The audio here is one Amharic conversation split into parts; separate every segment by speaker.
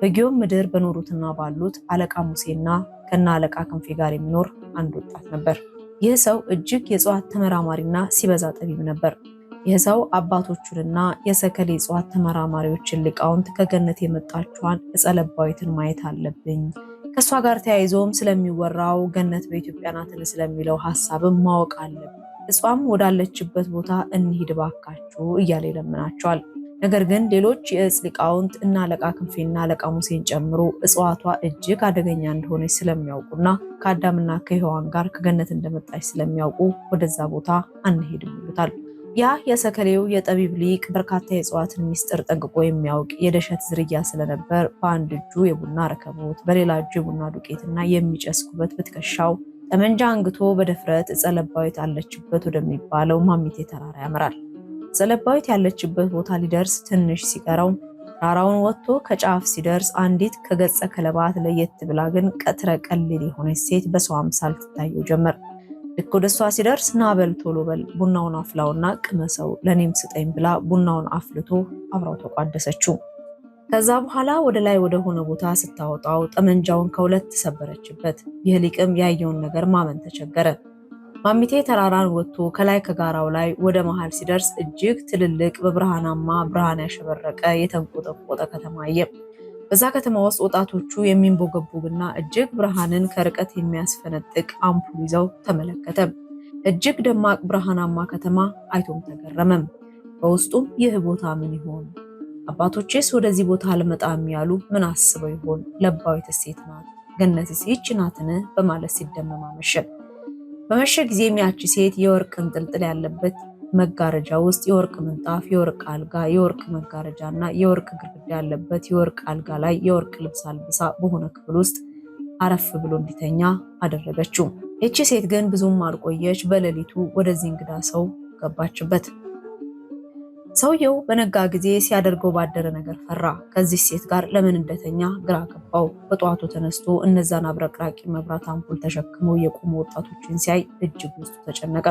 Speaker 1: በጊዮን ምድር በኖሩትና ባሉት አለቃ ሙሴና ከና አለቃ ክንፌ ጋር የሚኖር አንድ ወጣት ነበር። ይህ ሰው እጅግ የእጽዋት ተመራማሪና ሲበዛ ጠቢብ ነበር። ይህ ሰው አባቶቹንና የሰከሌ የእጽዋት ተመራማሪዎችን ሊቃውንት ከገነት የመጣችዋን ዕፀ ለባዊትን ማየት አለብኝ፣ ከእሷ ጋር ተያይዞም ስለሚወራው ገነት በኢትዮጵያ ናትን ስለሚለው ሐሳብም ማወቅ አለብኝ፣ እሷም ወዳለችበት ቦታ እንሂድ ባካችሁ እያለ ይለምናቸዋል። ነገር ግን ሌሎች የዕፅ ሊቃውንት እና አለቃ ክንፌና አለቃ ሙሴን ጨምሮ እጽዋቷ እጅግ አደገኛ እንደሆነች ስለሚያውቁና ከአዳምና ከሔዋን ጋር ከገነት እንደመጣች ስለሚያውቁ ወደዛ ቦታ አንሄድም ይሉታል። ያ የሰከሌው የጠቢብ ሊቅ በርካታ የእጽዋትን ሚስጥር ጠንቅቆ የሚያውቅ የደሸት ዝርያ ስለነበር በአንድ እጁ የቡና ረከቦት፣ በሌላ እጁ የቡና ዱቄትና የሚጨስ ኩበት በትከሻው ጠመንጃ አንግቶ በድፍረት ዕፀ ለባዊት አለችበት ወደሚባለው ማሚቴ ተራራ ያመራል። ዕፀ ለባዊት ያለችበት ቦታ ሊደርስ ትንሽ ሲቀረው ተራራውን ወጥቶ ከጫፍ ሲደርስ አንዲት ከገጸ ከለባት ለየት ብላ ግን ቀትረ ቀሊል የሆነች ሴት በሰው አምሳል ትታየው ጀመር። ልክ ወደሷ ሲደርስ ና በል ቶሎ በል ቡናውን አፍላውና ቅመሰው ለኔም ስጠኝ ብላ ቡናውን አፍልቶ አብራው ተቋደሰችው። ከዛ በኋላ ወደ ላይ ወደ ሆነ ቦታ ስታወጣው ጠመንጃውን ከሁለት ተሰበረችበት። ይህ ሊቅም ያየውን ነገር ማመን ተቸገረ። ማሚቴ ተራራን ወጥቶ ከላይ ከጋራው ላይ ወደ መሃል ሲደርስ እጅግ ትልልቅ በብርሃናማ ብርሃን ያሸበረቀ የተንቆጠቆጠ ከተማ አየ። በዛ ከተማ ውስጥ ወጣቶቹ የሚንቦገቦግና እጅግ ብርሃንን ከርቀት የሚያስፈነጥቅ አምፑል ይዘው ተመለከተ። እጅግ ደማቅ ብርሃናማ ከተማ አይቶም ተገረመም። በውስጡም ይህ ቦታ ምን ይሆን? አባቶቼስ ወደዚህ ቦታ አልመጣም ያሉ ምን አስበው ይሆን? ለባዊት ሴት ናት፣ ገነትስ ይህች ናትን? በማለት ሲደመም አመሸ። በመሸ ጊዜ ያቺ ሴት የወርቅ እንጥልጥል ያለበት መጋረጃ ውስጥ የወርቅ ምንጣፍ፣ የወርቅ አልጋ፣ የወርቅ መጋረጃና የወርቅ ግድግዳ ያለበት የወርቅ አልጋ ላይ የወርቅ ልብስ አልብሳ በሆነ ክፍል ውስጥ አረፍ ብሎ እንዲተኛ አደረገችው። ይቺ ሴት ግን ብዙም አልቆየች። በሌሊቱ ወደዚህ እንግዳ ሰው ገባችበት። ሰውየው በነጋ ጊዜ ሲያደርገው ባደረ ነገር ፈራ። ከዚህ ሴት ጋር ለምን እንደተኛ ግራ ገባው። በጠዋቱ ተነስቶ እነዛን አብረቅራቂ መብራት አምፖል ተሸክመው የቆሙ ወጣቶችን ሲያይ እጅግ ውስጡ ተጨነቀ።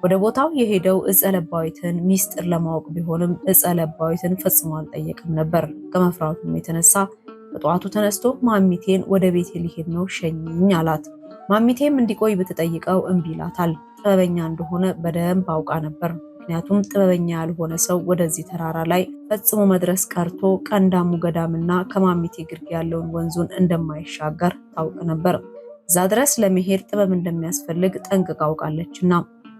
Speaker 1: ወደ ቦታው የሄደው ዕፀ ለባዊትን ሚስጥር ለማወቅ ቢሆንም ዕፀ ለባዊትን ፈጽሞ አልጠየቅም ነበር። ከመፍራቱም የተነሳ በጠዋቱ ተነስቶ ማሚቴን ወደ ቤቴ ሊሄድ ነው ሸኝኝ አላት። ማሚቴም እንዲቆይ ብትጠይቀው እምቢ ይላታል። ጥበበኛ እንደሆነ በደንብ አውቃ ነበር። ምክንያቱም ጥበበኛ ያልሆነ ሰው ወደዚህ ተራራ ላይ ፈጽሞ መድረስ ቀርቶ ቀንዳሙ ገዳምና ከማሚቴ ግርጌ ያለውን ወንዙን እንደማይሻገር ታውቅ ነበር። እዛ ድረስ ለመሄድ ጥበብ እንደሚያስፈልግ ጠንቅቃ አውቃለችና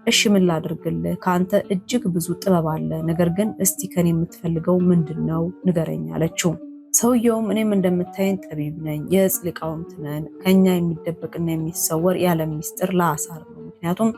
Speaker 1: እሺ ምን ላድርግልህ? ከአንተ እጅግ ብዙ ጥበብ አለ፣ ነገር ግን እስቲ ከኔ የምትፈልገው ምንድነው ንገረኝ አለችው። ሰውየውም እኔም እንደምታየን ጠቢብ ነኝ፣ የዕፅ ሊቃውንት ነን፣ ከኛ የሚደበቅና የሚሰወር የዓለም ሚስጥር ለአሳር ነው። ምክንያቱም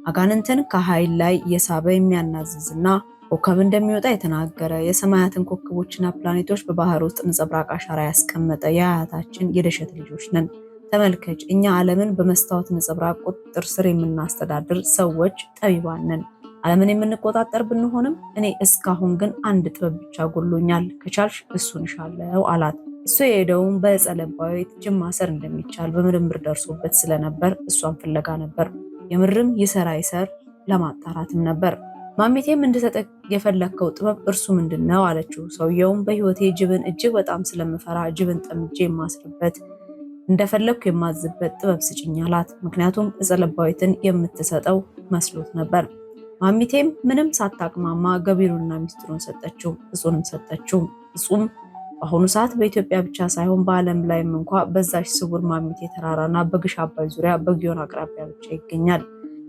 Speaker 1: አጋንንትን ከኃይል ላይ የሳበ የሚያናዝዝና ኮከብ እንደሚወጣ የተናገረ የሰማያትን ኮከቦችና ፕላኔቶች በባህር ውስጥ ነጸብራቅ አሻራ ያስቀመጠ የአያታችን የደሸት ልጆች ነን። ተመልከች፣ እኛ ዓለምን በመስታወት ነጸብራቅ ቁጥጥር ስር የምናስተዳድር ሰዎች ጠቢባን ነን። ዓለምን የምንቆጣጠር ብንሆንም እኔ እስካሁን ግን አንድ ጥበብ ብቻ ጎሎኛል፣ ከቻልሽ እሱን እሻለው አላት። እሱ የሄደውም በዕፀ ለባዊት ጅማ ማሰር እንደሚቻል በምርምር ደርሶበት ስለነበር እሷን ፍለጋ ነበር። የምርም ይሰራ ይሰር ለማጣራትም ነበር። ማሚቴም እንድሰጠ የፈለከው ጥበብ እርሱ ምንድነው አለችው። ሰውየውም በህይወቴ ጅብን እጅግ በጣም ስለምፈራ ጅብን ጠምጄ የማስርበት እንደፈለኩ የማዝበት ጥበብ ስጭኝ አላት። ምክንያቱም ዕፀ ለባዊትን የምትሰጠው መስሎት ነበር። ማሚቴም ምንም ሳታቅማማ ገቢሩንና ሚስጥሩን ሰጠችው፣ እጹንም ሰጠችው። እጹም በአሁኑ ሰዓት በኢትዮጵያ ብቻ ሳይሆን በዓለም ላይም እንኳ በዛች ስውር ማሚቴ ተራራና በግሽ አባይ ዙሪያ በጊዮን አቅራቢያ ብቻ ይገኛል።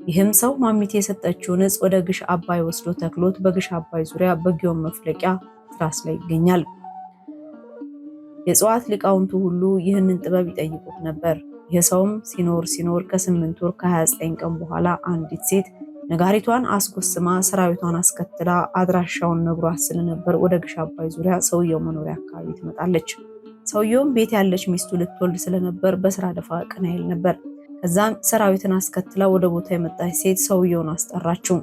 Speaker 1: ይህም ሰው ማሚቴ የሰጠችውን ዕፅ ወደ ግሽ አባይ ወስዶ ተክሎት በግሽ አባይ ዙሪያ በጊዮን መፍለቂያ ትራስ ላይ ይገኛል። የእጽዋት ሊቃውንቱ ሁሉ ይህንን ጥበብ ይጠይቁት ነበር። ይህ ሰውም ሲኖር ከ8 ወር ከ29 ቀን በኋላ አንዲት ሴት ነጋሪቷን አስጎስማ ሰራዊቷን አስከትላ አድራሻውን ነግሯት ስለነበር ወደ ግሽ አባይ ዙሪያ ሰውየው መኖሪያ አካባቢ ትመጣለች። ሰውየውም ቤት ያለች ሚስቱ ልትወልድ ስለነበር በስራ ደፋ ቀና ይል ነበር። ከዛም ሰራዊትን አስከትላ ወደ ቦታ የመጣች ሴት ሰውየውን አስጠራችው።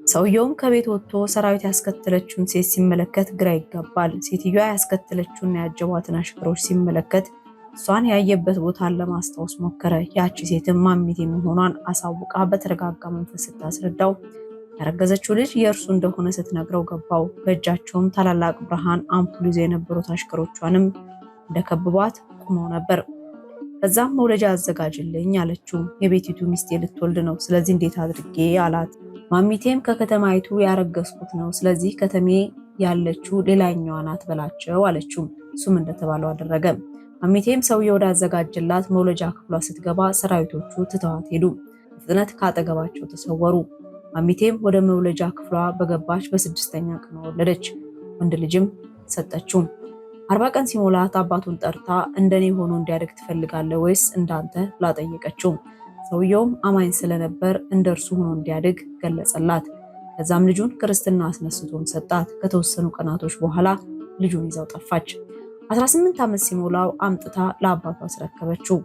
Speaker 1: ሰውየውም ከቤት ወጥቶ ሰራዊት ያስከተለችውን ሴት ሲመለከት ግራ ይጋባል። ሴትዮዋ ያስከተለችውና ያጀቧትን አሽከሮች ሲመለከት እሷን ያየበት ቦታን ለማስታወስ ሞከረ። ያቺ ሴትም ማሚቴ መሆኗን አሳውቃ በተረጋጋ መንፈስ ስታስረዳው ያረገዘችው ልጅ የእርሱ እንደሆነ ስትነግረው ገባው። በእጃቸውም ታላላቅ ብርሃን አምፑል ይዘው የነበሩት አሽከሮቿንም እንደከብቧት ቆመው ነበር። ከዛም መውለጃ አዘጋጅልኝ አለችው። የቤቲቱ ሚስቴ ልትወልድ ነው፣ ስለዚህ እንዴት አድርጌ አላት። ማሚቴም ከከተማይቱ ያረገዝኩት ነው፣ ስለዚህ ከተሜ ያለችው ሌላኛዋ ናት በላቸው አለችው። እሱም እንደተባለው አደረገ። ማሚቴም ሰውየው ወዳዘጋጀላት መውለጃ ክፍሏ ስትገባ ሰራዊቶቹ ትተዋት ሄዱ። በፍጥነት ካጠገባቸው ተሰወሩ። ማሚቴም ወደ መውለጃ ክፍሏ በገባች በስድስተኛ ቀን ወለደች። ወንድ ልጅም ሰጠችው። 40 ቀን ሲሞላት አባቱን ጠርታ እንደኔ ሆኖ እንዲያድግ ትፈልጋለህ ወይስ እንዳንተ ብላ ጠየቀችው። ሰውየውም አማኝ ስለነበር እንደርሱ ሆኖ እንዲያድግ ገለጸላት። ከዛም ልጁን ክርስትና አስነስቶም ሰጣት። ከተወሰኑ ቀናቶች በኋላ ልጁን ይዛው ጠፋች። 18 ዓመት ሲሞላው አምጥታ ለአባቱ አስረከበችው።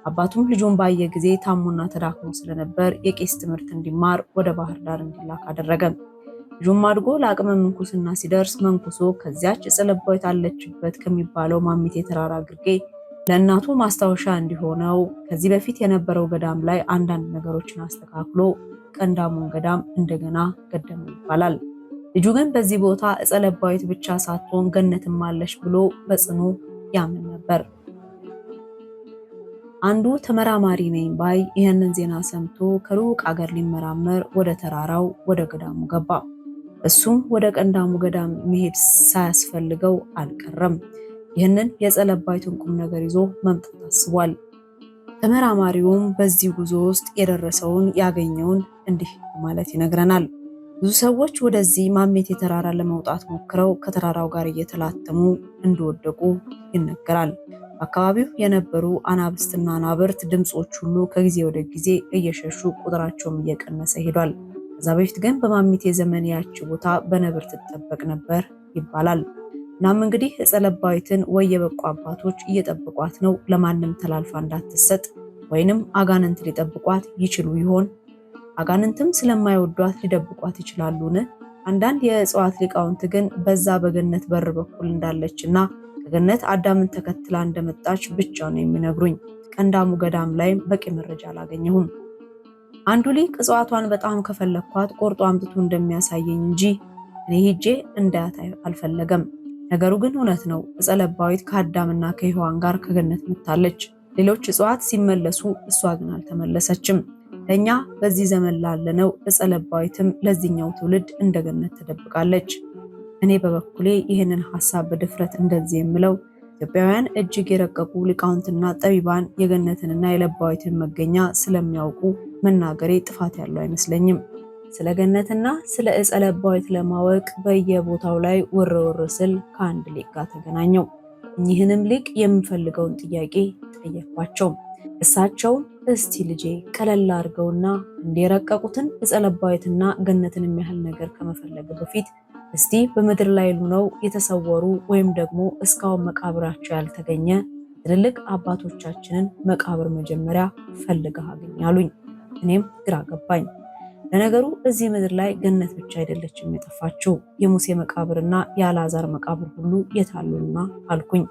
Speaker 1: አባቱም ልጁን ባየ ጊዜ ታሞና ተዳክሞ ስለነበር የቄስ ትምህርት እንዲማር ወደ ባህር ዳር እንዲላክ አደረገ። ልጁም አድጎ ለአቅመ ምንኩስና ሲደርስ መንኩሶ ከዚያች ዕፀ ለባዊት አለችበት ከሚባለው ማሚቴ ተራራ ግርጌ ለእናቱ ማስታወሻ እንዲሆነው ከዚህ በፊት የነበረው ገዳም ላይ አንዳንድ ነገሮችን አስተካክሎ ቀንዳሙን ገዳም እንደገና ገደመው ይባላል። ልጁ ግን በዚህ ቦታ ዕፀ ለባዊት ብቻ ሳትሆን ገነትም አለች ብሎ በጽኑ ያምን ነበር። አንዱ ተመራማሪ ነኝ ባይ ይህንን ዜና ሰምቶ ከሩቅ አገር ሊመራመር ወደ ተራራው ወደ ገዳሙ ገባ። እሱም ወደ ቀንዳሙ ገዳም መሄድ ሳያስፈልገው አልቀረም። ይህንን የዕፀ ለባዊትን ቁም ነገር ይዞ መምጣት አስቧል። ተመራማሪውም በዚህ ጉዞ ውስጥ የደረሰውን ያገኘውን እንዲህ ማለት ይነግረናል። ብዙ ሰዎች ወደዚህ ማሜቴ ተራራ ለመውጣት ሞክረው ከተራራው ጋር እየተላተሙ እንደወደቁ ይነገራል። በአካባቢው የነበሩ አናብስትና አናብርት ድምጾች ሁሉ ከጊዜ ወደ ጊዜ እየሸሹ ቁጥራቸውም እየቀነሰ ሄዷል። ከዛ በፊት ግን በማሚቴ ዘመን ያቺ ቦታ በነብር ትጠበቅ ነበር ይባላል። እናም እንግዲህ ዕፀ ለባዊትን ወይ የበቁ አባቶች እየጠበቋት ነው ለማንም ተላልፋ እንዳትሰጥ፣ ወይንም አጋንንት ሊጠብቋት ይችሉ ይሆን? አጋንንትም ስለማይወዷት ሊደብቋት ይችላሉን? አንዳንድ የእጽዋት ሊቃውንት ግን በዛ በገነት በር በኩል እንዳለችና ከገነት አዳምን ተከትላ እንደመጣች ብቻ ነው የሚነግሩኝ። ቀንዳሙ ገዳም ላይም በቂ መረጃ አላገኘሁም። አንዱ ሊቅ እጽዋቷን በጣም ከፈለኳት ቆርጦ አምጥቶ እንደሚያሳየኝ እንጂ እኔ ሄጄ እንዳያት አልፈለገም። ነገሩ ግን እውነት ነው። ዕፀ ለባዊት ከአዳምና ከሔዋን ጋር ከገነት መጥታለች። ሌሎች እጽዋት ሲመለሱ እሷ ግን አልተመለሰችም። ለኛ በዚህ ዘመን ላለነው ዕፀ ለባዊትም ለዚህኛው ትውልድ እንደገነት ተደብቃለች። እኔ በበኩሌ ይህንን ሐሳብ በድፍረት እንደዚህ የምለው ኢትዮጵያውያን እጅግ የረቀቁ ሊቃውንትና ጠቢባን የገነትንና የለባዊትን መገኛ ስለሚያውቁ መናገሬ ጥፋት ያለው አይመስለኝም። ስለ ገነትና ስለ ዕፀ ለባዊት ለማወቅ በየቦታው ላይ ውርውር ስል ከአንድ ሊቅ ጋር ተገናኘው። እኚህንም ሊቅ የምፈልገውን ጥያቄ ጠየኳቸው። እሳቸውም እስቲ ልጄ ቀለል አድርገውና እንደረቀቁትን ዕፀ ለባዊትና ገነትን የሚያህል ነገር ከመፈለግ በፊት እስቲ በምድር ላይ ሆነው የተሰወሩ ወይም ደግሞ እስካሁን መቃብራቸው ያልተገኘ ትልልቅ አባቶቻችንን መቃብር መጀመሪያ ፈልገህ አግኝ አሉኝ። እኔም ግራ ገባኝ። ለነገሩ እዚህ ምድር ላይ ገነት ብቻ አይደለችም የጠፋችው፣ የሙሴ መቃብርና የአልዓዛር መቃብር ሁሉ የታሉና አልኩኝ።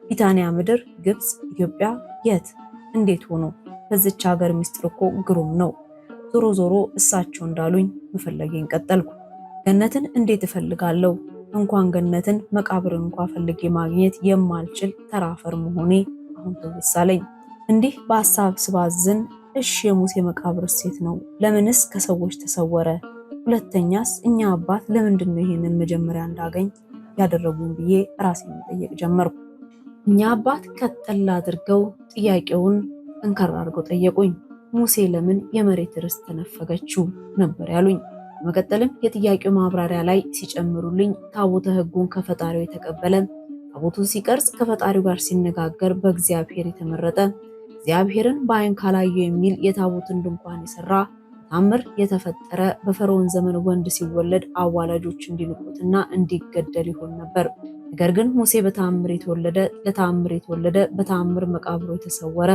Speaker 1: ቢታንያ ምድር፣ ግብፅ፣ ኢትዮጵያ የት እንዴት ሆኖ? በዚች ሀገር ሚስጥር እኮ ግሩም ነው። ዞሮ ዞሮ እሳቸው እንዳሉኝ መፈለጌን ቀጠልኩ። ገነትን እንዴት እፈልጋለሁ? እንኳን ገነትን መቃብርን እንኳን ፈልጌ ማግኘት የማልችል ተራፈር መሆኔ አሁን ተወሳለኝ። እንዲህ በሐሳብ ስባዝን እሺ የሙሴ መቃብር ሴት ነው፣ ለምንስ ከሰዎች ተሰወረ? ሁለተኛስ እኛ አባት ለምንድን ነው ይሄንን መጀመሪያ እንዳገኝ ያደረጉኝ ብዬ ራሴን መጠየቅ ጀመርኩ። እኛ አባት ቀጠል አድርገው ጥያቄውን እንከር አድርገው ጠየቁኝ። ሙሴ ለምን የመሬት ርስት ተነፈገችው ነበር ያሉኝ። በመቀጠልም የጥያቄው ማብራሪያ ላይ ሲጨምሩልኝ ታቦተ ሕጉን ከፈጣሪው የተቀበለ፣ ታቦቱን ሲቀርጽ ከፈጣሪው ጋር ሲነጋገር በእግዚአብሔር የተመረጠ፣ እግዚአብሔርን በዓይን ካላየው የሚል የታቦትን ድንኳን የሰራ፣ ታምር የተፈጠረ፣ በፈርዖን ዘመን ወንድ ሲወለድ አዋላጆች እንዲንቁትና እንዲገደል ይሆን ነበር። ነገር ግን ሙሴ በታምር የተወለደ፣ ለታምር የተወለደ፣ በታምር መቃብሩ የተሰወረ፣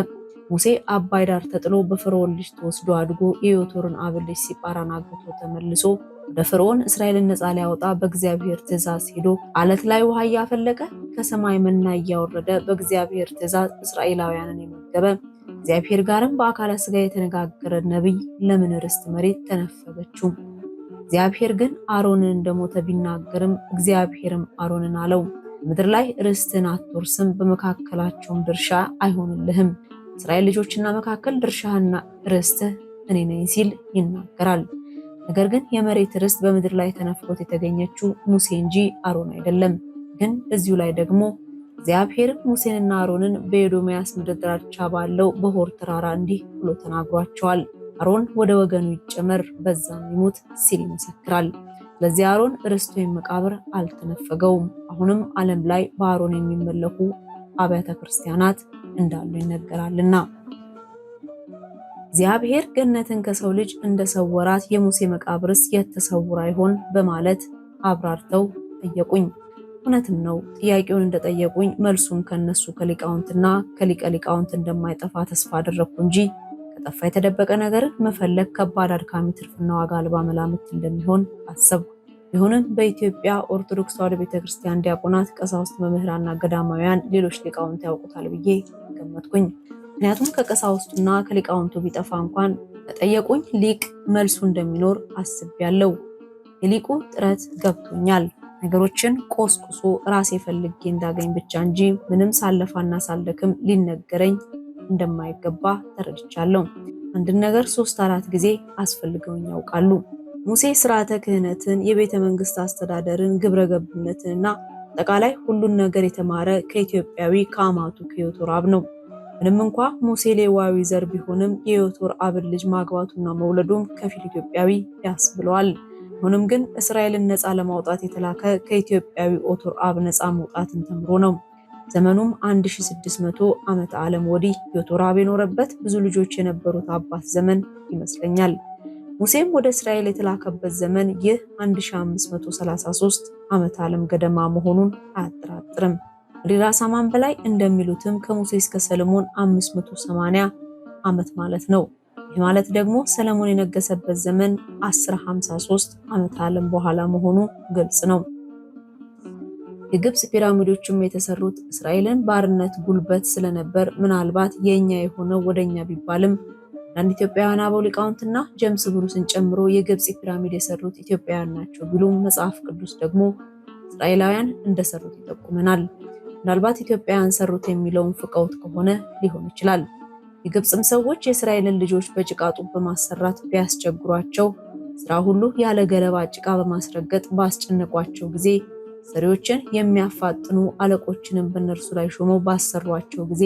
Speaker 1: ሙሴ አባይ ዳር ተጥሎ በፈርዖን ልጅ ተወስዶ አድጎ የዮቶርን አብ ልጅ ሲጳራን አግብቶ ተመልሶ ወደ ፈርዖን እስራኤልን ነፃ ሊያወጣ በእግዚአብሔር ትእዛዝ ሄዶ አለት ላይ ውሃ እያፈለቀ ከሰማይ መና እያወረደ በእግዚአብሔር ትእዛዝ እስራኤላውያንን የመገበ፣ እግዚአብሔር ጋርም በአካለ ሥጋ የተነጋገረ ነቢይ ለምን ርስት መሬት ተነፈገችው? እግዚአብሔር ግን አሮንን እንደሞተ ቢናገርም እግዚአብሔርም አሮንን አለው ምድር ላይ ርስትህን አትወርስም፣ በመካከላቸውም ድርሻ አይሆንልህም። እስራኤል ልጆችና መካከል ድርሻህና ርስትህ እኔ ነኝ ሲል ይናገራል። ነገር ግን የመሬት ርስት በምድር ላይ ተነፍጎት የተገኘችው ሙሴ እንጂ አሮን አይደለም። ግን እዚሁ ላይ ደግሞ እግዚአብሔር ሙሴንና አሮንን በኤዶምያስ ምድር ዳርቻ ባለው በሆር ተራራ እንዲህ ብሎ ተናግሯቸዋል። አሮን ወደ ወገኑ ይጨመር፣ በዛም ይሙት ሲል ይመሰክራል። ስለዚህ አሮን ርስት ወይም መቃብር አልተነፈገውም። አሁንም ዓለም ላይ በአሮን የሚመለኩ አብያተ ክርስቲያናት እንዳሉ ይነገራልና። እግዚአብሔር ገነትን ከሰው ልጅ እንደሰወራት የሙሴ መቃብርስ የት ተሰውራ ይሆን በማለት አብራርተው ጠየቁኝ። እውነትም ነው። ጥያቄውን እንደጠየቁኝ መልሱም ከነሱ ከሊቃውንትና ከሊቀ ሊቃውንት እንደማይጠፋ ተስፋ አደረግኩ እንጂ ከጠፋ የተደበቀ ነገርን መፈለግ ከባድ፣ አድካሚ፣ ትርፍና ዋጋ አልባ መላምት እንደሚሆን አሰብኩ። ይሁንም በኢትዮጵያ ኦርቶዶክስ ተዋሕዶ ቤተክርስቲያን ዲያቆናት፣ ቀሳውስት፣ መምህራንና ገዳማውያን ሌሎች ሊቃውንት ያውቁታል ብዬ ገመትኩኝ። ምክንያቱም ከቀሳውስቱና ከሊቃውንቱ ቢጠፋ እንኳን ከጠየቁኝ ሊቅ መልሱ እንደሚኖር አስቤያለሁ። የሊቁ ጥረት ገብቶኛል። ነገሮችን ቆስቁሶ ራሴ ፈልጌ እንዳገኝ ብቻ እንጂ ምንም ሳለፋና ሳልደክም ሊነገረኝ እንደማይገባ ተረድቻለሁ። አንድን ነገር 3-4 ጊዜ አስፈልገውኝ ያውቃሉ። ሙሴ ስርዓተ ክህነትን፣ የቤተ መንግስት አስተዳደርን፣ ግብረ ገብነትንና አጠቃላይ ሁሉን ነገር የተማረ ከኢትዮጵያዊ ከአማቱ ከዮቶር ነው። ምንም እንኳ ሙሴ ሌዋዊ ዘር ቢሆንም የዮቶር አብን ልጅ ማግባቱና መውለዱም ከፊል ኢትዮጵያዊ ያስብለዋል። ሆኖም ግን እስራኤልን ነፃ ለማውጣት የተላከ ከኢትዮጵያዊ ኦቶር አብ ነፃ መውጣትን ተምሮ ነው። ዘመኑም 1600 ዓመተ ዓለም ወዲህ ዮቶር አብ የኖረበት ብዙ ልጆች የነበሩት አባት ዘመን ይመስለኛል። ሙሴም ወደ እስራኤል የተላከበት ዘመን ይህ 1533 ዓመተ ዓለም ገደማ መሆኑን አያጠራጥርም። ሪራስ አማን በላይ እንደሚሉትም ከሙሴ እስከ ሰለሞን 580 ዓመት ማለት ነው። ይህ ማለት ደግሞ ሰለሞን የነገሰበት ዘመን 1053 ዓመተ ዓለም በኋላ መሆኑ ግልጽ ነው። የግብጽ ፒራሚዶችም የተሰሩት እስራኤልን ባርነት ጉልበት ስለነበር ምናልባት የኛ የሆነው ወደኛ ቢባልም አንድ ኢትዮጵያውያን አበው ሊቃውንትና ጀምስ ብሩስን ጨምሮ የግብጽ ፒራሚድ የሰሩት ኢትዮጵያውያን ናቸው ቢሉም መጽሐፍ ቅዱስ ደግሞ እስራኤላውያን እንደሰሩት ይጠቁመናል። ምናልባት ኢትዮጵያውያን ሰሩት የሚለውን ፍቀውት ከሆነ ሊሆን ይችላል። የግብጽም ሰዎች የእስራኤልን ልጆች በጭቃ ጡብ በማሰራት ቢያስቸግሯቸው ስራ ሁሉ ያለ ገለባ ጭቃ በማስረገጥ ባስጨነቋቸው ጊዜ ሰሪዎችን የሚያፋጥኑ አለቆችንም በእነርሱ ላይ ሾመው ባሰሯቸው ጊዜ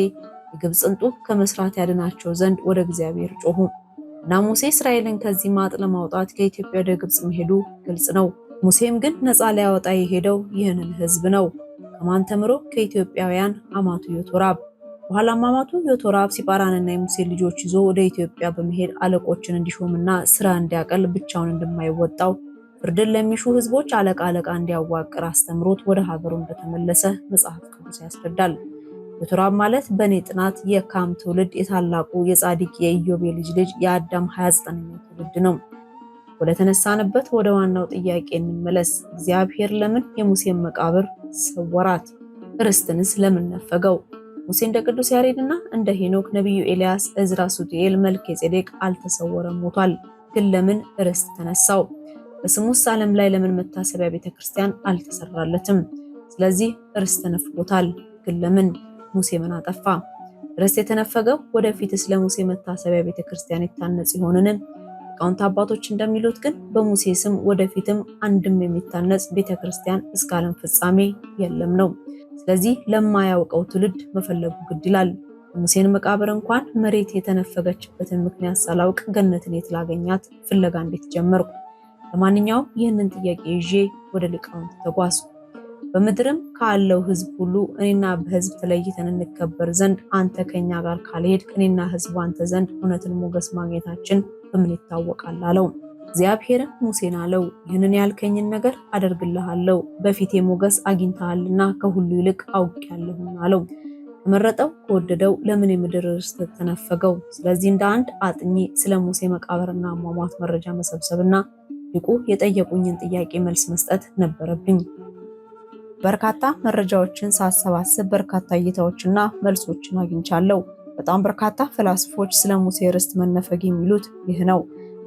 Speaker 1: የግብጽን ጡብ ከመስራት ያድናቸው ዘንድ ወደ እግዚአብሔር ጮሁ እና ሙሴ እስራኤልን ከዚህ ማጥ ለማውጣት ከኢትዮጵያ ወደ ግብጽ መሄዱ ግልጽ ነው። ሙሴም ግን ነፃ ሊያወጣ የሄደው ይህንን ሕዝብ ነው። ከማን ተምሮ? ከኢትዮጵያውያን አማቱ ዮቶር አብ። በኋላም አማቱ ዮቶር አብ ሲጳራንና የሙሴ ልጆች ይዞ ወደ ኢትዮጵያ በመሄድ አለቆችን እንዲሾምና ስራ እንዲያቀል ብቻውን እንደማይወጣው ፍርድን ለሚሹ ህዝቦች አለቃ እንዲያዋቅር አስተምሮት ወደ ሀገሩ እንደተመለሰ መጽሐፍ ቅዱስ ያስረዳል። ዮቶር አብ ማለት በእኔ ጥናት የካም ትውልድ የታላቁ የጻድቅ የኢዮቤ ልጅ የአዳም 29ኛው ትውልድ ነው። ወደ ተነሳንበት ወደ ዋናው ጥያቄ እንመለስ። እግዚአብሔር ለምን የሙሴን መቃብር ሰወራት? ርስትንስ ለምን ነፈገው? ሙሴ እንደ ቅዱስ ያሬድና እንደ ሄኖክ፣ ነቢዩ ኤልያስ፣ እዝራ፣ ሱቱኤል፣ መልከጼዴቅ አልተሰወረም ሞቷል። ግን ለምን ርስት ተነሳው? በስሙስ ዓለም ላይ ለምን መታሰቢያ ቤተክርስቲያን አልተሰራለትም? ስለዚህ ርስት ተነፍጎታል። ግን ለምን? ሙሴ ምን አጠፋ? ርስት የተነፈገው ወደፊትስ ለሙሴ መታሰቢያ ቤተክርስቲያን ይታነጽ ይሆንን? ሊቃውንት አባቶች እንደሚሉት ግን በሙሴ ስም ወደፊትም አንድም የሚታነጽ ቤተክርስቲያን እስከ ዓለም ፍጻሜ የለም ነው። ስለዚህ ለማያውቀው ትውልድ መፈለጉ ግድ ይላል። ሙሴን መቃብር እንኳን መሬት የተነፈገችበትን ምክንያት ሳላውቅ ገነትን የት ላገኛት ፍለጋ እንዴት ጀመርኩ? ለማንኛውም ይህንን ጥያቄ ይዤ ወደ ሊቃውንት ተጓዝኩ። በምድርም ካለው ሕዝብ ሁሉ እኔና በሕዝብ ተለይተን እንከበር ዘንድ አንተ ከኛ ጋር ካልሄድክ እኔና ሕዝቡ አንተ ዘንድ እውነትን ሞገስ ማግኘታችን በምን ይታወቃል አለው። እግዚአብሔርም ሙሴን አለው፣ ይህንን ያልከኝን ነገር አደርግልሃለሁ፣ በፊቴ ሞገስ አግኝተሃልና ከሁሉ ይልቅ አውቄያለሁና አለው። ተመረጠው ከወደደው ለምን የምድር ርስት ተነፈገው? ስለዚህ እንደ አንድ አጥኚ ስለ ሙሴ መቃብርና አሟሟት መረጃ መሰብሰብና ሊቁ የጠየቁኝን ጥያቄ መልስ መስጠት ነበረብኝ። በርካታ መረጃዎችን ሳሰባስብ በርካታ እይታዎችና መልሶችን አግኝቻለሁ። በጣም በርካታ ፈላስፎች ስለ ሙሴ ርስት መነፈግ የሚሉት ይህ ነው።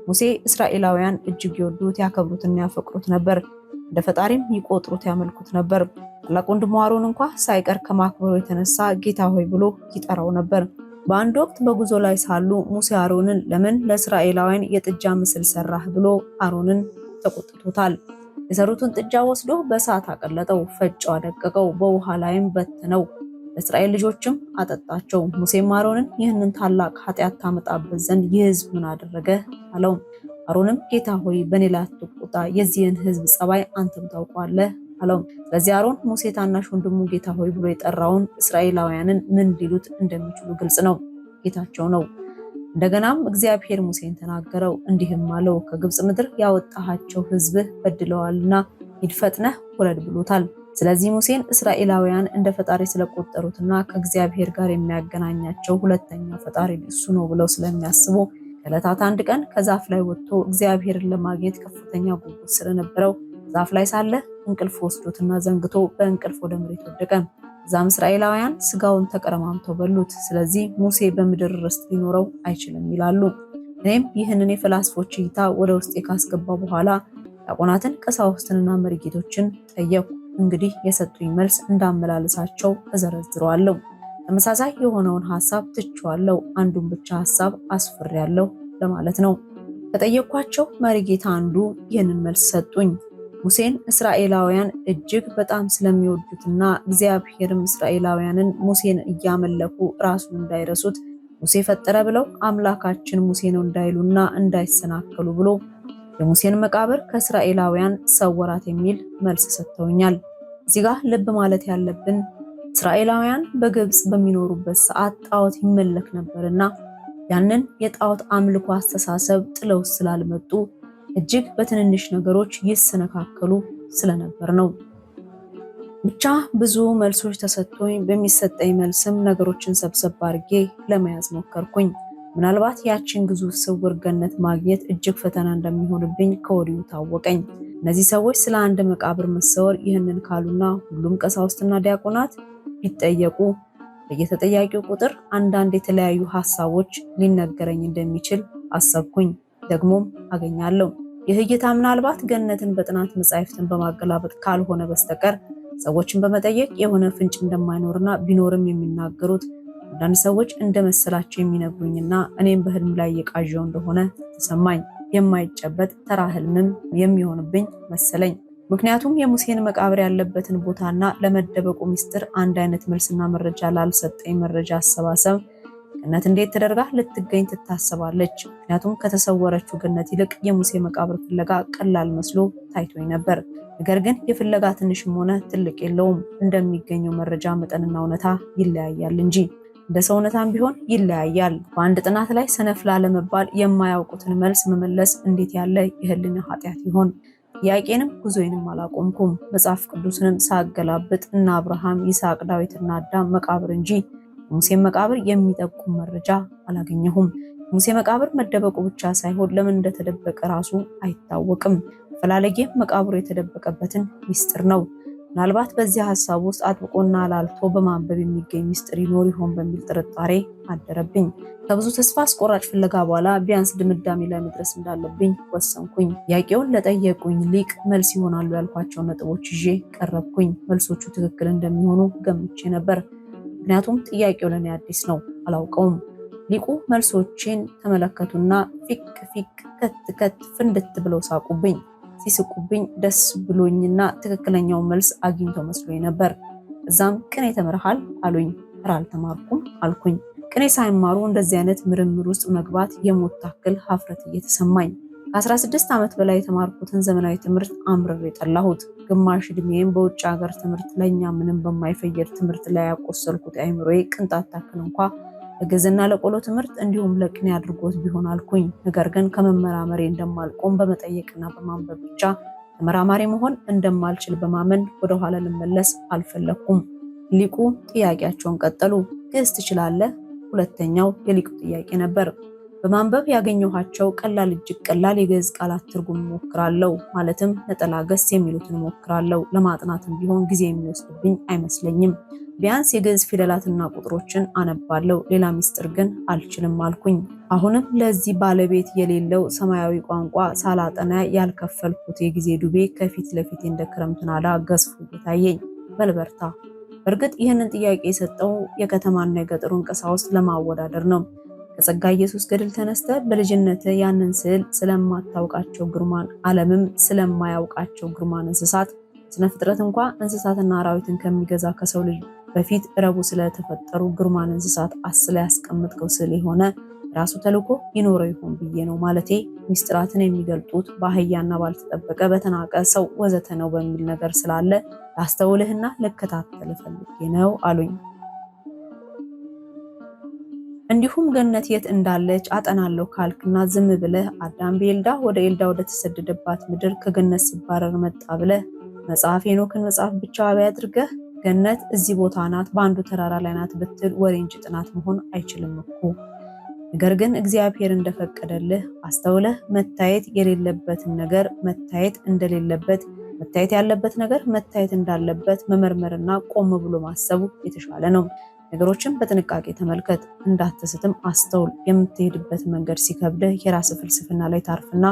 Speaker 1: ሙሴ እስራኤላውያን እጅግ ይወዱት ያከብሩትና ያፈቅሩት ነበር። እንደ ፈጣሪም ይቆጥሩት ያመልኩት ነበር። ታላቅ ወንድሙ አሮን እንኳን ሳይቀር ከማክበሩ የተነሳ ጌታ ሆይ ብሎ ይጠራው ነበር። በአንድ ወቅት በጉዞ ላይ ሳሉ ሙሴ አሮንን ለምን ለእስራኤላውያን የጥጃ ምስል ሰራህ ብሎ አሮንን ተቆጥቶታል። የሰሩትን ጥጃ ወስዶ በእሳት አቀለጠው፣ ፈጨው፣ አደቀቀው፣ በውሃ ላይም በተነው፣ ለእስራኤል ልጆችም አጠጣቸው። ሙሴም አሮንን ይህንን ታላቅ ኃጢአት ታመጣበት ዘንድ ይህ ሕዝብ ምን አደረገ አለው። አሮንም ጌታ ሆይ በእኔ ላይ አትቆጣ፣ የዚህን ሕዝብ ጸባይ አንተም ታውቀዋለህ አለው። ስለዚህ አሮን ሙሴ ታናሽ ወንድሙ ጌታ ሆይ ብሎ የጠራውን እስራኤላውያንን ምን ሊሉት እንደሚችሉ ግልጽ ነው፣ ጌታቸው ነው። እንደገናም እግዚአብሔር ሙሴን ተናገረው፣ እንዲህም አለው፣ ከግብጽ ምድር ያወጣሃቸው ሕዝብህ በድለዋልና ሂድ ፈጥነህ ውረድ ብሎታል። ስለዚህ ሙሴን እስራኤላውያን እንደ ፈጣሪ ስለቆጠሩትና ከእግዚአብሔር ጋር የሚያገናኛቸው ሁለተኛ ፈጣሪ እሱ ነው ብለው ስለሚያስቡ ከዕለታት አንድ ቀን ከዛፍ ላይ ወጥቶ እግዚአብሔርን ለማግኘት ከፍተኛ ጉጉት ስለነበረው ዛፍ ላይ ሳለ እንቅልፍ ወስዶትና ዘንግቶ በእንቅልፍ ወደ መሬት ወደቀ። እዛም እስራኤላውያን ስጋውን ተቀረማምተው በሉት። ስለዚህ ሙሴ በምድር ርስት ሊኖረው አይችልም ይላሉ። እኔም ይህንን የፈላስፎች እይታ ወደ ውስጤ ካስገባ በኋላ ዲያቆናትን፣ ቀሳውስትንና መሪጌቶችን ጠየቁ። እንግዲህ የሰጡኝ መልስ እንዳመላለሳቸው እዘረዝረዋለሁ። ተመሳሳይ የሆነውን ሐሳብ ትቼዋለሁ፣ አንዱን ብቻ ሐሳብ አስፍሬያለሁ ለማለት ነው። ከጠየኳቸው መሪጌታ አንዱ ይህንን መልስ ሰጡኝ። ሙሴን እስራኤላውያን እጅግ በጣም ስለሚወዱትና እግዚአብሔርም እስራኤላውያንን ሙሴን እያመለኩ ራሱን እንዳይረሱት ሙሴ ፈጠረ ብለው አምላካችን ሙሴ ነው እንዳይሉና እንዳይሰናከሉ ብሎ የሙሴን መቃብር ከእስራኤላውያን ሰወራት የሚል መልስ ሰጥተውኛል። እዚህ ጋር ልብ ማለት ያለብን እስራኤላውያን በግብጽ በሚኖሩበት ሰዓት ጣዖት ይመለክ ነበርና ያንን የጣዖት አምልኮ አስተሳሰብ ጥለው ስላልመጡ እጅግ በትንንሽ ነገሮች ይሰነካከሉ ስለነበር ነው። ብቻ ብዙ መልሶች ተሰጥቶኝ በሚሰጠኝ መልስም ነገሮችን ሰብሰብ አድርጌ ለመያዝ ሞከርኩኝ። ምናልባት ያችን ግዙፍ ስውር ገነት ማግኘት እጅግ ፈተና እንደሚሆንብኝ ከወዲሁ ታወቀኝ። እነዚህ ሰዎች ስለ አንድ መቃብር መሰወር ይህንን ካሉና ሁሉም ቀሳውስትና ዲያቆናት ቢጠየቁ በየተጠያቂው ቁጥር አንዳንድ የተለያዩ ሐሳቦች ሊነገረኝ እንደሚችል አሰብኩኝ። ደግሞም አገኛለሁ። ይህ እይታ ምናልባት ገነትን በጥናት መጻሕፍትን በማገላበጥ ካልሆነ በስተቀር ሰዎችን በመጠየቅ የሆነ ፍንጭ እንደማይኖርና ቢኖርም የሚናገሩት አንዳንድ ሰዎች እንደመሰላቸው የሚነግሩኝና እኔም በህልም ላይ የቃዣው እንደሆነ ተሰማኝ። የማይጨበጥ ተራ ህልምም የሚሆንብኝ መሰለኝ። ምክንያቱም የሙሴን መቃብር ያለበትን ቦታና ለመደበቁ ሚስጥር አንድ አይነት መልስና መረጃ ላልሰጠኝ መረጃ አሰባሰብ ገነት እንዴት ተደርጋ ልትገኝ ትታሰባለች? ምክንያቱም ከተሰወረችው ገነት ይልቅ የሙሴ መቃብር ፍለጋ ቀላል መስሎ ታይቶኝ ነበር። ነገር ግን የፍለጋ ትንሽም ሆነ ትልቅ የለውም። እንደሚገኘው መረጃ መጠንና እውነታ ይለያያል እንጂ እንደ ሰው እውነታም ቢሆን ይለያያል። በአንድ ጥናት ላይ ሰነፍ ላለመባል የማያውቁትን መልስ መመለስ እንዴት ያለ የህሊና ኃጢአት ይሆን? ጥያቄንም ጉዞዬንም አላቆምኩም። መጽሐፍ ቅዱስንም ሳገላብጥ እነ አብርሃም፣ ይስሐቅ፣ ዳዊትና አዳም መቃብር እንጂ የሙሴን መቃብር የሚጠቁም መረጃ አላገኘሁም። የሙሴ መቃብር መደበቁ ብቻ ሳይሆን ለምን እንደተደበቀ ራሱ አይታወቅም። ፈላለጌም መቃብሩ የተደበቀበትን ሚስጥር ነው። ምናልባት በዚህ ሐሳብ ውስጥ አጥብቆና ላልቶ በማንበብ የሚገኝ ሚስጥር ይኖር ይሆን በሚል ጥርጣሬ አደረብኝ። ከብዙ ተስፋ አስቆራጭ ፍለጋ በኋላ ቢያንስ ድምዳሜ ላይ መድረስ እንዳለብኝ ወሰንኩኝ። ጥያቄውን ለጠየቁኝ ሊቅ መልስ ይሆናሉ ያልኳቸው ነጥቦች ይዤ ቀረብኩኝ። መልሶቹ ትክክል እንደሚሆኑ ገምቼ ነበር። ምክንያቱም ጥያቄው ለኔ አዲስ ነው፣ አላውቀውም። ሊቁ መልሶችን ተመለከቱና ፊቅ ፊቅ ከት ከት ፍንድት ብለው ሳቁብኝ። ሲስቁብኝ ደስ ብሎኝና ትክክለኛው መልስ አግኝቶ መስሎኝ ነበር። እዛም ቅኔ ተምረሃል አሉኝ። ኧረ አልተማርኩም አልኩኝ። ቅኔ ሳይማሩ እንደዚህ አይነት ምርምር ውስጥ መግባት የሞት ታክል ሀፍረት እየተሰማኝ ከ16 ዓመት በላይ የተማርኩትን ዘመናዊ ትምህርት አምርሬ ጠላሁት። ግማሽ ዕድሜም በውጭ ሀገር ትምህርት ለኛ ምንም በማይፈየድ ትምህርት ላይ ያቆሰልኩት አይምሮዬ ቅንጣት ታክል እንኳ ለግዕዝና ለቆሎ ትምህርት እንዲሁም ለቅኔ አድርጎት ቢሆን አልኩኝ። ነገር ግን ከመመራመሬ እንደማልቆም በመጠየቅና በማንበብ ብቻ ተመራማሪ መሆን እንደማልችል በማመን ወደኋላ ልመለስ አልፈለኩም። ሊቁ ጥያቄያቸውን ቀጠሉ። ግዕዝ ትችላለህ? ሁለተኛው የሊቁ ጥያቄ ነበር። በማንበብ ያገኘኋቸው ቀላል እጅግ ቀላል የግዕዝ ቃላት ትርጉም ሞክራለሁ። ማለትም ነጠላ ገስ የሚሉትን ሞክራለሁ። ለማጥናትም ቢሆን ጊዜ የሚወስድብኝ አይመስለኝም። ቢያንስ የግዕዝ ፊደላትና ቁጥሮችን አነባለሁ። ሌላ ሚስጥር ግን አልችልም አልኩኝ። አሁንም ለዚህ ባለቤት የሌለው ሰማያዊ ቋንቋ ሳላጠና ያልከፈልኩት የጊዜ ዱቤ ከፊት ለፊቴ እንደ ክረምት ናዳ ገዝፎ እየታየኝ በልበርታ። በእርግጥ ይህንን ጥያቄ የሰጠው የከተማና የገጠሩን ቀሳውስት ለማወዳደር ነው። ከጸጋ ኢየሱስ ገድል ተነስተ በልጅነት ያንን ስዕል ስለማታውቃቸው ግርማን ዓለምም ስለማያውቃቸው ግርማን እንስሳት ስነ ፍጥረት እንኳን እንስሳትና አራዊትን ከሚገዛ ከሰው ልጅ በፊት ረቡ ስለተፈጠሩ ግርማን እንስሳት አስለ ያስቀምጥከው ስዕል የሆነ ራሱ ተልኮ ይኖረው ይሆን ብዬ ነው። ማለቴ ሚስጥራትን የሚገልጡት በአህያና ባልተጠበቀ በተናቀ ሰው ወዘተ ነው በሚል ነገር ስላለ ላስተውልህና ልከታተል ፈልጌ ነው አሉኝ። እንዲሁም ገነት የት እንዳለች አጠናለሁ ካልክና ዝም ብለህ አዳም በኤልዳ ወደ ተሰደደባት ምድር ከገነት ሲባረር መጣ ብለህ መጽሐፍ ሄኖክን መጽሐፍ ብቻ አድርገህ ገነት እዚህ ቦታ ናት በአንዱ ተራራ ላይ ናት ብትል ወሬ እንጂ ጥናት መሆን አይችልም እኮ። ነገር ግን እግዚአብሔር እንደፈቀደልህ አስተውለህ መታየት የሌለበትን ነገር መታየት እንደሌለበት፣ መታየት ያለበት ነገር መታየት እንዳለበት መመርመርና ቆም ብሎ ማሰቡ የተሻለ ነው። ነገሮችን በጥንቃቄ ተመልከት፣ እንዳትስትም አስተውል። የምትሄድበት መንገድ ሲከብድህ የራስህ ፍልስፍና ላይ ታርፍና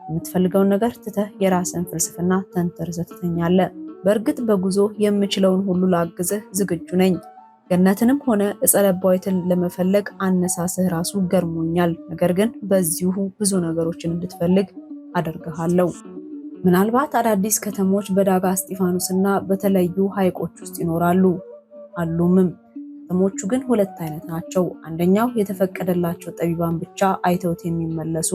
Speaker 1: የምትፈልገውን ነገር ትተህ የራስን ፍልስፍና ተንተርዘህ ትተኛለህ። በእርግጥ በጉዞ የምችለውን ሁሉ ላግዝህ ዝግጁ ነኝ። ገነትንም ሆነ ዕፀ ለባዊትን ለመፈለግ አነሳስህ ራሱ ገርሞኛል። ነገር ግን በዚሁ ብዙ ነገሮችን እንድትፈልግ አደርግሃለሁ። ምናልባት አዳዲስ ከተሞች በዳጋ እስጢፋኖስና በተለዩ ሐይቆች ውስጥ ይኖራሉ አሉምም። ከተሞቹ ግን ሁለት አይነት ናቸው። አንደኛው የተፈቀደላቸው ጠቢባን ብቻ አይተውት የሚመለሱ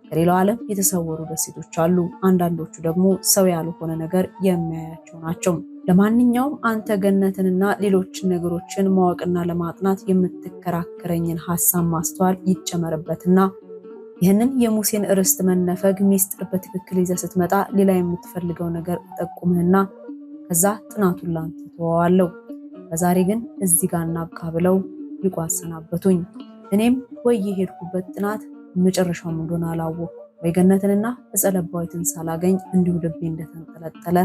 Speaker 1: ከሌላው ዓለም የተሰወሩ ደሴቶች አሉ። አንዳንዶቹ ደግሞ ሰው ያልሆነ ነገር የሚያያቸው ናቸው። ለማንኛውም አንተ ገነትንና ሌሎች ነገሮችን ማወቅና ለማጥናት የምትከራከረኝን ሐሳብ ማስተዋል ይጨመርበትና ይህንን የሙሴን ርስት መነፈግ ሚስጥር በትክክል ይዘህ ስትመጣ ሌላ የምትፈልገው ነገር እጠቁምህና ከዛ ጥናቱን ላንተ ተወዋለሁ። በዛሬ ግን እዚህ ጋር እናብቃ ብለው ይቋሰናበቱኝ። እኔም ወይ የሄድኩበት ጥናት መጨረሻው ምን እንደሆነ አላወቅኩ፣ ወይ ገነትንና ዕፀ ለባዊትን ሳላገኝ እንዲሁ ልቤ እንደተንጠለጠለ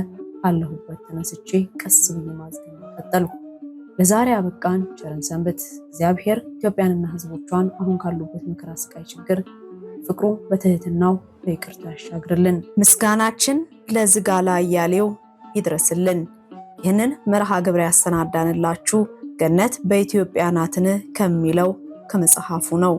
Speaker 1: አለሁበት ተነስቼ ቀስ ብዬ ማዝገኝ ቀጠልኩ። ለዛሬ አበቃን። ቸርን ሰንብት። እግዚአብሔር ኢትዮጵያንና ሕዝቦቿን አሁን ካሉበት መከራ፣ ስቃይ፣ ችግር ፍቅሩ በትህትናው በይቅርታ ያሻግርልን። ምስጋናችን ለዝጋላ አያሌው ይድረስልን። ይህንን መርሃ ግብር ያሰናዳንላችሁ ገነት በኢትዮጵያ ናትን ከሚለው ከመጽሐፉ ነው።